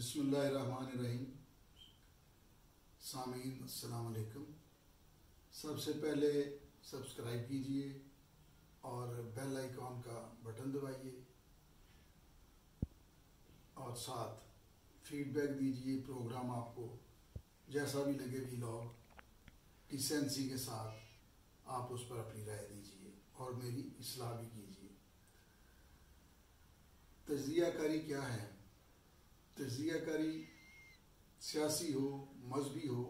बिस्मिल्लाहिर्रहमानिर्रहीम। सामीन अस्सलाम वालेकुम। सबसे पहले सब्सक्राइब कीजिए और बेल आइकॉन का बटन दबाइए और साथ फीडबैक दीजिए। प्रोग्राम आपको जैसा भी लगे व्लॉग डिसेंसी के साथ आप उस पर अपनी राय दीजिए और मेरी इस्लाह भी कीजिए। तज्ज़ियाकारी क्या है? तज्ज़ियाकारी सियासी हो, मजहबी हो,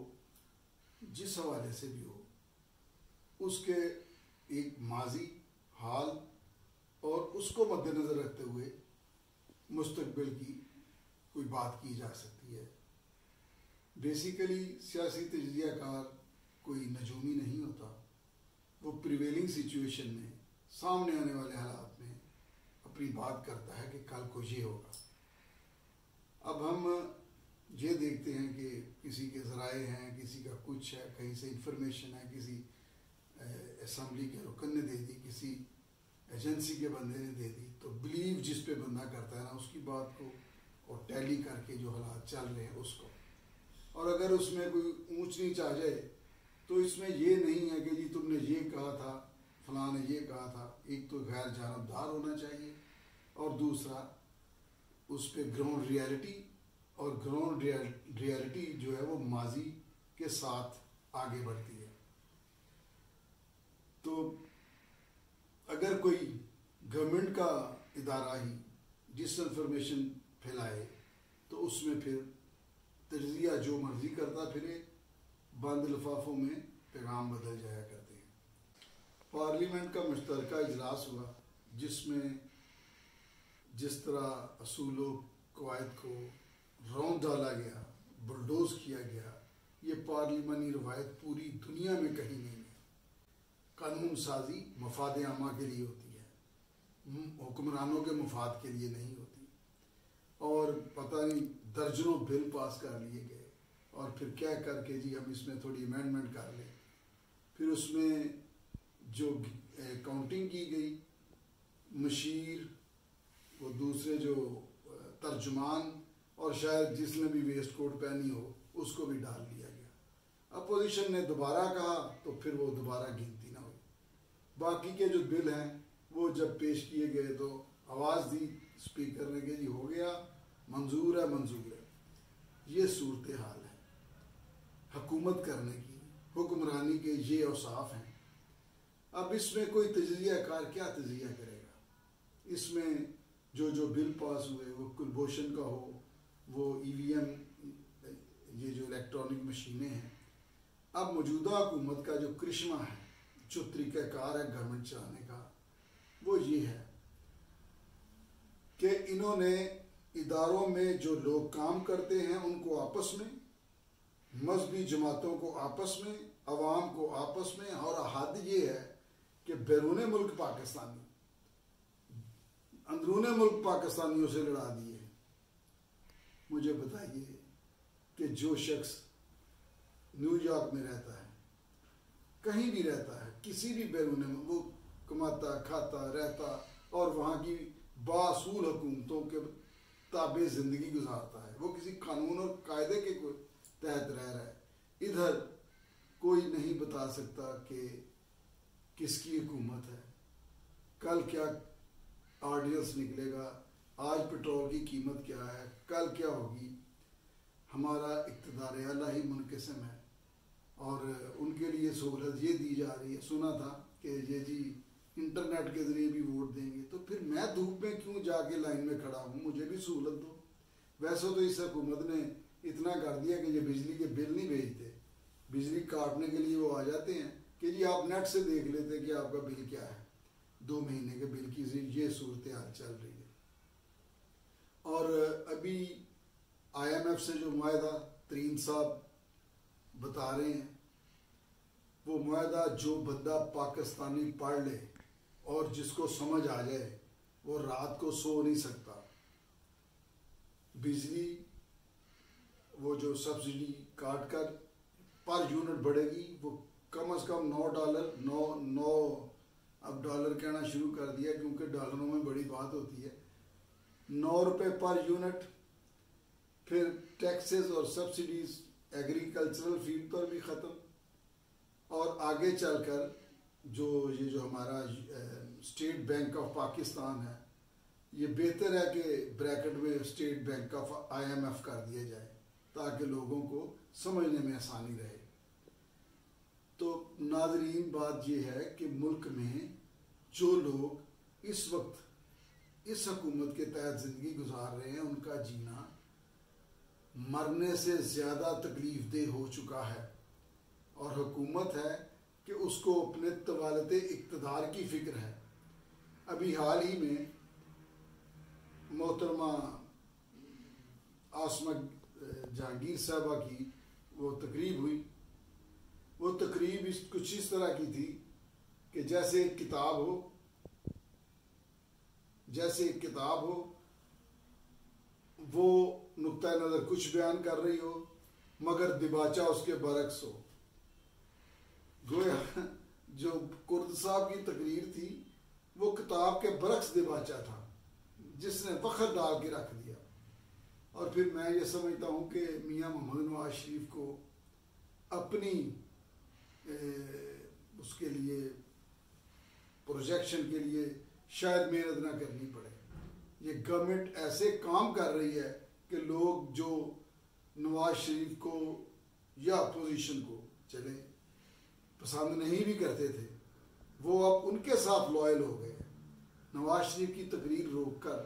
जिस हवाले से भी हो, उसके एक माजी, हाल और उसको मद्देनज़र रखते हुए मुस्तकबिल की कोई बात की जा सकती है। बेसिकली सियासी तज्ज़ियाकार कोई नजूमी नहीं होता। वो प्रिवेलिंग सिचुएशन में, सामने आने वाले हालात में अपनी बात करता है कि कल को ये होगा। अब हम ये देखते हैं कि किसी के ज़राए हैं, किसी का कुछ है, कहीं से इंफॉर्मेशन है, किसी असम्बली के रुकन ने दे दी, किसी एजेंसी के बंदे ने दे दी, तो बिलीव जिस पे बंदा करता है ना उसकी बात को और टैली करके जो हालात चल रहे हैं उसको। और अगर उसमें कोई ऊंच नीच आ जाए तो इसमें ये नहीं है कि जी तुमने ये कहा था, फलां ने ये कहा था। एक तो गैर जानबदार होना चाहिए और दूसरा उस पर ग्राउंड रियलिटी, और ग्राउंड रियलिटी जो है वो माजी के साथ आगे बढ़ती है। तो अगर कोई गवर्नमेंट का इदारा ही जिस इंफॉर्मेशन फैलाए तो उसमें फिर तज्ज़िया जो मर्जी करता फिरे, बंद लिफाफों में पैगाम बदल जाया करते हैं। पार्लियामेंट का मुश्तरका इजलास हुआ जिसमें जिस तरह असूलों कवायद को रौंद डाला गया, बुलडोज किया गया, ये पार्लिमानी रवायत पूरी दुनिया में कहीं नहीं है। कानून साजी मफाद आमा के लिए होती है, हुक्मरानों के मफाद के लिए नहीं होती। और पता नहीं दर्जनों बिल पास कर लिए गए और फिर क्या करके जी हम इसमें थोड़ी अमेंडमेंट कर लें। फिर उसमें जो काउंटिंग की गई, मशीर, वो दूसरे जो तर्जुमान और शायद जिसने भी वेस्ट कोट पहनी हो उसको भी डाल दिया गया। अपोजिशन ने दोबारा कहा तो फिर वो दोबारा गिनती ना हुई। बाकी के जो बिल हैं वो जब पेश किए गए तो आवाज़ दी स्पीकर ने कि जी हो गया, मंजूर है, मंजूर है। ये सूरत हाल है हुकूमत करने की, हुक्मरानी के ये औसाफ हैं। अब इसमें कोई तज्ज़ियाकार क्या तज्ज़िया करेगा? इसमें जो बिल पास हुए वो कुलभूषण का हो, वो EVM, ये जो इलेक्ट्रॉनिक मशीनें हैं। अब मौजूदा हुकूमत का जो करिश्मा है, जो तरीक़ाकार है गवर्नमेंट चलाने का, वो ये है कि इन्होंने इदारों में जो लोग काम करते हैं उनको आपस में, मजहबी जमातों को आपस में, अवाम को आपस में, और हद ये है कि बैरून मुल्क पाकिस्तानी अंदरून मुल्क पाकिस्तानियों से लड़ा दिए। मुझे बताइए कि जो शख्स न्यूयॉर्क में रहता है, कहीं भी रहता है, किसी भी बैरून में वो कमाता खाता रहता और वहाँ की बासूल हुकूमतों के ताबे ज़िंदगी गुजारता है, वो किसी कानून और कायदे के तहत रह रहा है। इधर कोई नहीं बता सकता कि किसकी हुकूमत है, कल क्या ऑर्डिनेंस निकलेगा, आज पेट्रोल की कीमत क्या है, कल क्या होगी। हमारा इक़्तिदार आला ही मुनक़सिम है और उनके लिए सहूलत ये दी जा रही है। सुना था कि ये जी इंटरनेट के ज़रिए भी वोट देंगे, तो फिर मैं धूप में क्यों जाके लाइन में खड़ा हूँ, मुझे भी सहूलत दो। वैसे तो इस हुकूमत ने इतना कर दिया कि ये बिजली के बिल नहीं भेजते, बिजली काटने के लिए वो आ जाते हैं कि जी आप नेट से देख लेते कि आपका बिल क्या है, 2 महीने के बिल की ये सूरत हाल चल रही है। और अभी IMF से जो मुआहदा तरीन साहब बता रहे हैं, वो मुआहदा जो बंदा पाकिस्तानी पढ़ ले और जिसको समझ आ जाए वो रात को सो नहीं सकता। बिजली वो जो सब्सिडी काट कर पर यूनिट बढ़ेगी, वो कम से कम $9, 9 अब डॉलर कहना शुरू कर दिया क्योंकि डॉलरों में बड़ी बात होती है। 9 रुपये पर यूनिट, फिर टैक्सेस और सब्सिडीज एग्रीकल्चरल फील्ड पर भी ख़त्म, और आगे चलकर जो हमारा स्टेट बैंक ऑफ पाकिस्तान है, ये बेहतर है कि ब्रैकेट में स्टेट बैंक ऑफ IMF कर दिया जाए ताकि लोगों को समझने में आसानी रहे। तो नाज़रीन, बात यह है कि मुल्क में जो लोग इस वक्त इस हुकूमत के तहत ज़िंदगी गुजार रहे हैं, उनका जीना मरने से ज़्यादा तकलीफ़देह हो चुका है, और हुकूमत है कि उसको अपने तवालत इक़्तिदार की फ़िक्र है। अभी हाल ही में मोहतरमा आसमा जहांगीर साहबा की वो तकरीब हुई। वो तकरीब कुछ इस तरह की थी कि जैसे एक किताब हो, वो नुक्ता नज़र कुछ बयान कर रही हो मगर दिबाचा उसके बरक्स हो। गोया जो कुर्द साहब की तकरीर थी वो किताब के बरक्स दिबाचा था, जिसने वक़्त डाल के रख दिया। और फिर मैं ये समझता हूँ कि मियाँ मोहम्मद नवाज शरीफ को अपनी उसके लिए प्रोजेक्शन के लिए शायद मेहनत ना करनी पड़े। ये गवर्नमेंट ऐसे काम कर रही है कि लोग जो नवाज शरीफ को या अपोजिशन को चले पसंद नहीं भी करते थे, वो अब उनके साथ लॉयल हो गए। नवाज शरीफ की तकरीर रोक कर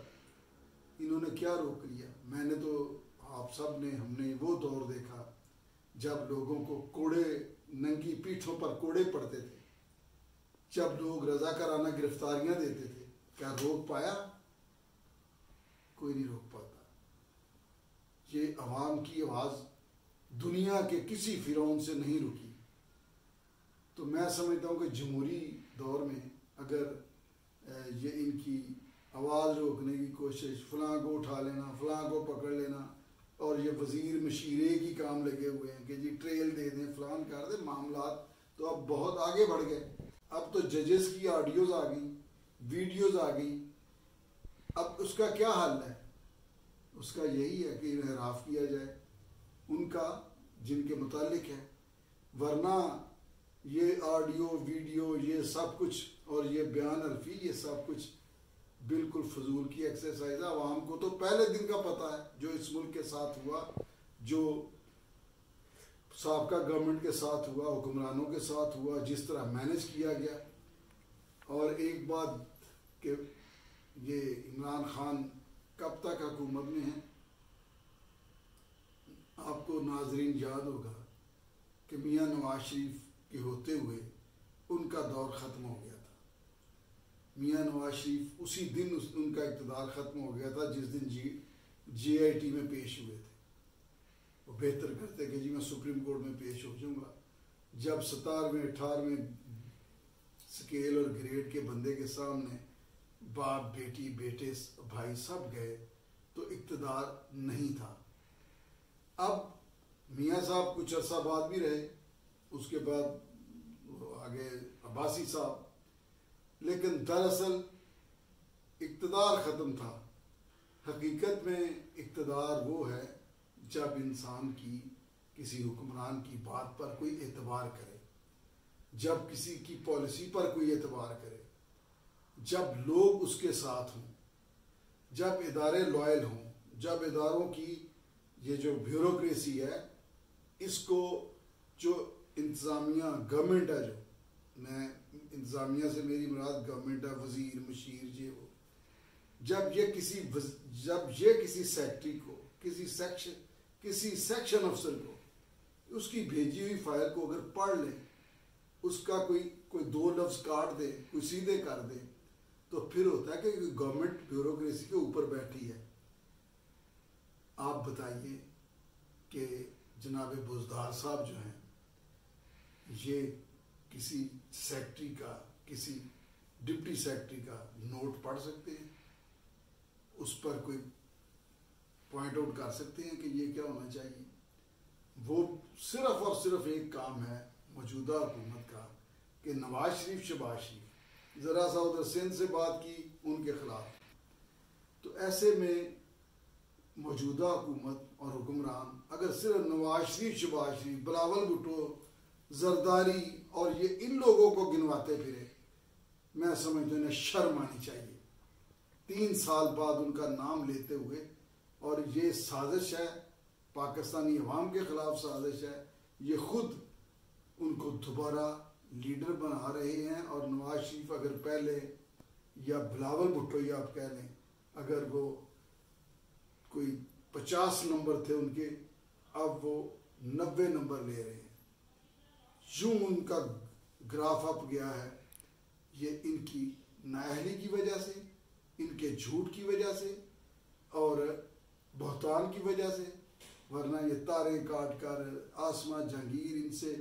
इन्होंने क्या रोक लिया? मैंने तो, आप सब ने, हमने वो दौर देखा जब लोगों को कोड़े, नंगी पीठों पर कोड़े पड़ते थे, जब लोग रज़ाकाराना गिरफ्तारियां देते थे। क्या रोक पाया? कोई नहीं रोक पाता। ये अवाम की आवाज़ दुनिया के किसी फिरौन से नहीं रुकी। तो मैं समझता हूँ कि जमहूरी दौर में अगर ये इनकी आवाज़ रोकने की कोशिश, फ़लाँ को उठा लेना, फ़लाँ को पकड़ लेना, और ये वज़ीर मशीरे की काम लगे हुए हैं कि जी ट्रेल दे दें, फ़लाँ कर दें, मामलात तो अब बहुत आगे बढ़ गए। अब तो जजेस की ऑडियोज़ आ गई, वीडियोज़ आ गई। अब उसका क्या हल है? उसका यही है कि इन्हराफ किया जाए उनका जिनके मुतालिक है, वरना ये ऑडियो वीडियो ये सब कुछ और ये बयान अल्फी ये सब कुछ बिल्कुल फजूल की एक्सरसाइज है। आवाम को तो पहले दिन का पता है जो इस मुल्क के साथ हुआ, जो साबका गवर्नमेंट के साथ हुआ, हुक्मरानों के साथ हुआ, जिस तरह मैनेज किया गया। और एक बात कि ये इमरान खान कब तक हुकूमत में है? आपको नाजरीन याद होगा कि मियाँ नवाज शरीफ के होते हुए उनका दौर ख़त्म हो गया था। मियाँ नवाज शरीफ उसी दिन उनका इक़्तिदार ख़त्म हो गया था जिस दिन GIT में पेश हुए थे। वो बेहतर करते कि जी मैं सुप्रीम कोर्ट में पेश हो जाऊँगा। जब 17वें 18वें स्केल और ग्रेड के बंदे के सामने बाप बेटी बेटे भाई सब गए तो इक़्तिदार नहीं था। अब मियाँ साहब कुछ अरसा बाद भी रहे, उसके बाद आगे अब्बासी साहब, लेकिन दरअसल इक़्तिदार ख़त्म था। हकीकत में इक़्तिदार वो है जब इंसान की किसी हुक्मरान की बात पर कोई एतबार करे, जब किसी की पॉलिसी पर कोई एतबार करे, जब लोग उसके साथ हों, जब इदारे लॉयल हों, जब इदारों की ये जो ब्यूरोक्रेसी है इसको, जो इंतज़ामिया गवर्नमेंट है, जो मैं इंतज़ामिया से मेरी मुराद गवर्नमेंट है, वज़ीर मशीर ये वो, जब ये किसी सेक्रेटरी को, किसी सेक्शन अफसर को उसकी भेजी हुई फाइल को अगर पढ़ लें, उसका कोई दो लफ्ज़ काट दे, कोई सीधे कर दे, तो फिर होता है कि गवर्नमेंट ब्यूरोक्रेसी के ऊपर बैठी है। आप बताइए कि जनाब बुज़दार साहब जो हैं, ये किसी सेक्रेटरी का, किसी डिप्टी सेक्रेटरी का नोट पढ़ सकते हैं, उस पर कोई पॉइंट आउट कर सकते हैं कि ये क्या होना चाहिए? वो सिर्फ और सिर्फ एक काम है मौजूदा हुकूमत का कि नवाज शरीफ, शहबाज शरीफ ज़रा सा उधर सिंध से बात की उनके ख़िलाफ़, तो ऐसे में मौजूदा हुकूमत और हुक्मरान अगर सिर्फ नवाज शरीफ, शहबाज शरीफ, बिलावल भुट्टो, जरदारी और ये इन लोगों को गिनवाते फिरे, मैं समझता हूँ शर्म आनी चाहिए। 3 साल बाद उनका नाम लेते हुए, और ये साजिश है, पाकिस्तानी अवाम के खिलाफ साजिश है। ये खुद उनको दोबारा लीडर बना रहे हैं। और नवाज शरीफ अगर पहले, या बिलावल भुट्टो ही आप कह लें, अगर वो कोई 50 नंबर थे उनके, अब वो 90 नंबर ले रहे हैं। यूं उनका ग्राफ अप गया है। ये इनकी नाअहली की वजह से, इनके झूठ की वजह से और बहतान की वजह से। वरना ये तारे काट कर आसमा जहांगीर, इनसे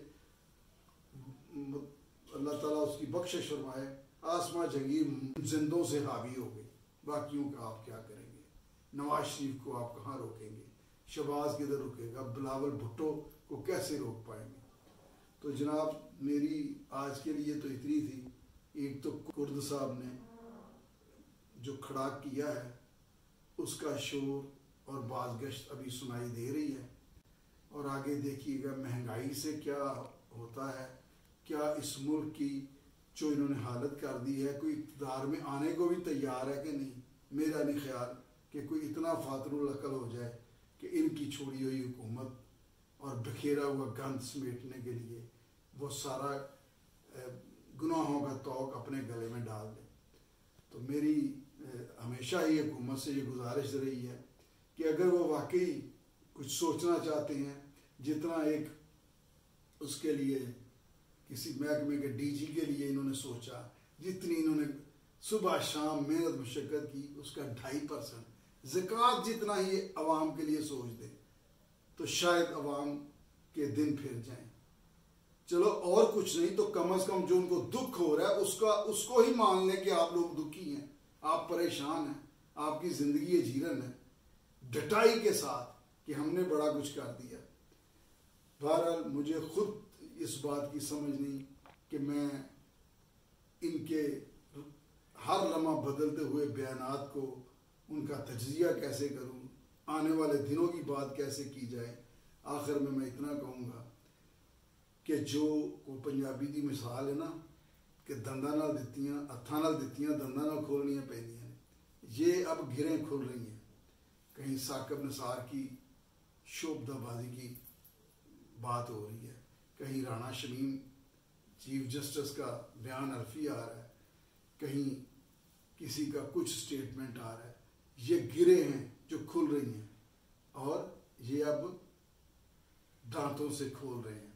अल्लाह ताला उसकी बख्शिश फरमाए, आसमा जहांगीर जिंदों से हावी हो गई। बाकियों का आप क्या करेंगे? नवाज शरीफ को आप कहाँ रोकेंगे? शहबाज किधर रुकेगा? बिलावल भुट्टो को कैसे रोक पाएंगे? तो जनाब, मेरी आज के लिए तो इतनी थी। एक तो कुर्द साहब ने जो खड़ा किया है उसका शोर और बाज़गश्त अभी सुनाई दे रही है। और आगे देखिएगा महंगाई से क्या होता है, क्या इस मुल्क की जो इन्होंने हालत कर दी है, कोई इक़्तिदार में आने को भी तैयार है कि नहीं। मेरा नहीं ख्याल कि कोई इतना फातरुल अकल हो जाए कि इनकी छोड़ी हुई हुकूमत और बिखेरा हुआ गंद समेटने के लिए वो सारा गुनाहों का तौक अपने गले में डाल दे। तो मेरी हमेशा ही हुकूमत से ये गुजारिश रही है कि अगर वो वाकई कुछ सोचना चाहते हैं, जितना एक उसके लिए किसी महकमे के डीजी के लिए इन्होंने सोचा, जितनी इन्होंने सुबह शाम मेहनत मशक्क़त की, उसका 2.5% ज़कात जितना ही अवाम के लिए सोच दे तो शायद अवाम के दिन फिर जाएं। चलो और कुछ नहीं तो कम से कम जो उनको दुख हो रहा है उसको ही मान लें कि आप लोग दुखी हैं, आप परेशान हैं, आपकी ज़िंदगी जीरन है, डटाई के साथ कि हमने बड़ा कुछ कर दिया। बहरहाल मुझे खुद इस बात की समझ नहीं कि मैं इनके हर लम्हा बदलते हुए बयानात को, उनका तज्जिया कैसे करूं, आने वाले दिनों की बात कैसे की जाए। आखिर में मैं इतना कहूँगा कि जो वो पंजाबी की मिसाल है ना कि दंदा नाल दित्तियां, हत्थां नाल दित्तियां, दंदा नाल खोलनियां पैंदियां ने, ये अब गिरें खुल रही हैं। कहीं साकिब निसार की शोबदाबाजी की बात हो रही है, कहीं राणा शमीम चीफ जस्टिस का बयान हल्फी आ रहा है, कहीं किसी का कुछ स्टेटमेंट आ रहा है। ये गिरे हैं जो खुल रही हैं और ये अब दांतों से खोल रहे हैं।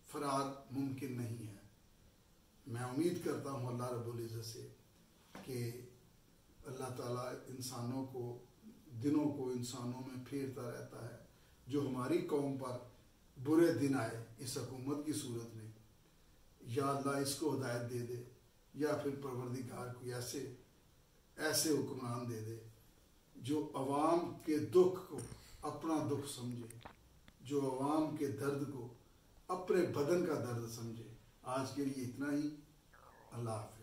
फरार मुमकिन नहीं है। मैं उम्मीद करता हूँ अल्लाह रब्बुल इज़्ज़त से कि अल्लाह ताला इंसानों को, दिनों को इंसानों में फेरता रहता है। जो हमारी कौम पर बुरे दिन आए इस हुकूमत की सूरत में, या अल्लाह इसको हिदायत दे दे, या फिर परवरदिगार को ऐसे हुक्मरान दे दे जो अवाम के दुख को अपना दुख समझे, जो अवाम के दर्द को अपने बदन का दर्द समझे। आज के लिए इतना ही। अल्लाह हाफ़िज़।